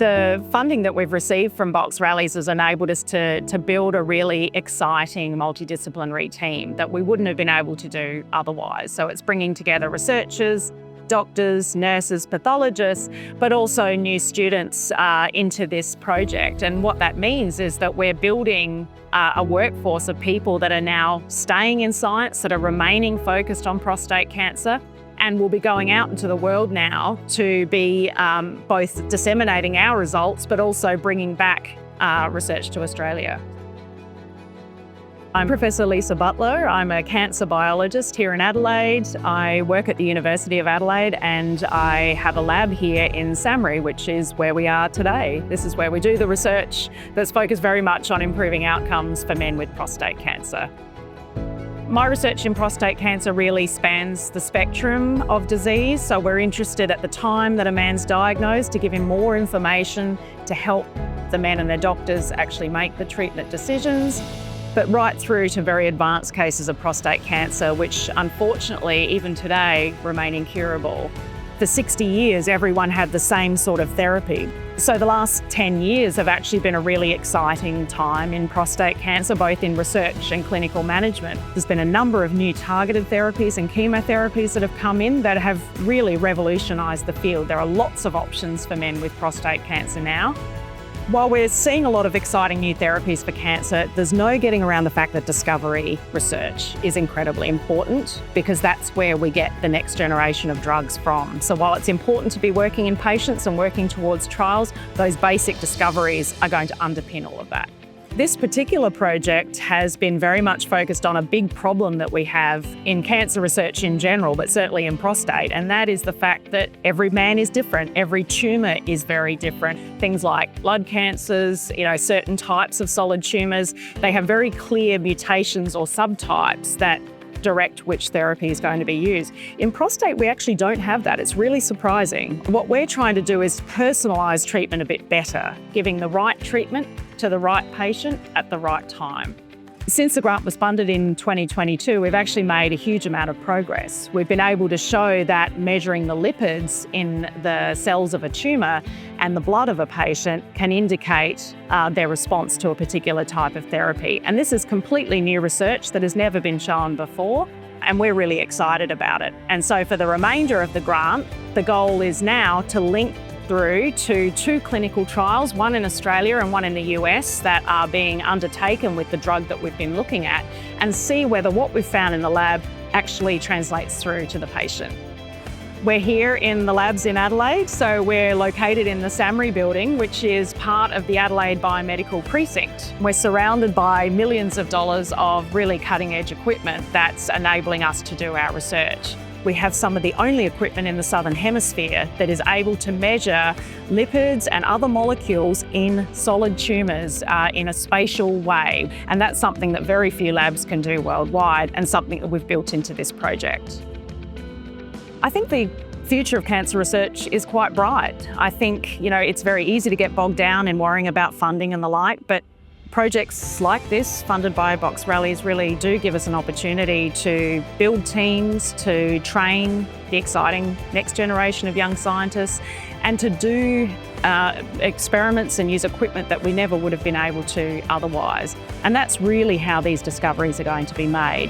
The funding that we've received from Box Rallies has enabled us to build a really exciting multidisciplinary team that we wouldn't have been able to do otherwise. So it's bringing together researchers, doctors, nurses, pathologists, but also new students into this project. And what that means is that we're building a workforce of people that are now staying in science, that are remaining focused on prostate cancer, and we'll be going out into the world now to be both disseminating our results, but also bringing back research to Australia. I'm Professor Lisa Butler. I'm a cancer biologist here in Adelaide. I work at the University of Adelaide and I have a lab here in Samri, which is where we are today. This is where we do the research that's focused very much on improving outcomes for men with prostate cancer. My research in prostate cancer really spans the spectrum of disease, so we're interested at the time that a man's diagnosed to give him more information to help the men and their doctors actually make the treatment decisions, but right through to very advanced cases of prostate cancer, which unfortunately, even today, remain incurable. For 60 years, everyone had the same sort of therapy. So the last 10 years have actually been a really exciting time in prostate cancer, both in research and clinical management. There's been a number of new targeted therapies and chemotherapies that have come in that have really revolutionised the field. There are lots of options for men with prostate cancer now. While we're seeing a lot of exciting new therapies for cancer, there's no getting around the fact that discovery research is incredibly important because that's where we get the next generation of drugs from. So while it's important to be working in patients and working towards trials, those basic discoveries are going to underpin all of that. This particular project has been very much focused on a big problem that we have in cancer research in general, but certainly in prostate, and that is the fact that every man is different. Every tumour is very different. Things like blood cancers, certain types of solid tumours, they have very clear mutations or subtypes that direct which therapy is going to be used. In prostate, we actually don't have that. It's really surprising. What we're trying to do is personalise treatment a bit better, giving the right treatment to the right patient at the right time. Since the grant was funded in 2022, we've actually made a huge amount of progress. We've been able to show that measuring the lipids in the cells of a tumour and the blood of a patient can indicate their response to a particular type of therapy. And this is completely new research that has never been shown before, and we're really excited about it. And so for the remainder of the grant, the goal is now to link through to 2 clinical trials, one in Australia and one in the US, that are being undertaken with the drug that we've been looking at, and see whether what we've found in the lab actually translates through to the patient. We're here in the labs in Adelaide, so we're located in the Samri building, which is part of the Adelaide Biomedical Precinct. We're surrounded by millions of dollars of really cutting-edge equipment that's enabling us to do our research. We have some of the only equipment in the Southern Hemisphere that is able to measure lipids and other molecules in solid tumours in a spatial way. And that's something that very few labs can do worldwide, and something that we've built into this project. I think the future of cancer research is quite bright. I think, it's very easy to get bogged down in worrying about funding and the like, but projects like this, funded by Box Rallies, really do give us an opportunity to build teams, to train the exciting next generation of young scientists, and to do experiments and use equipment that we never would have been able to otherwise. And that's really how these discoveries are going to be made.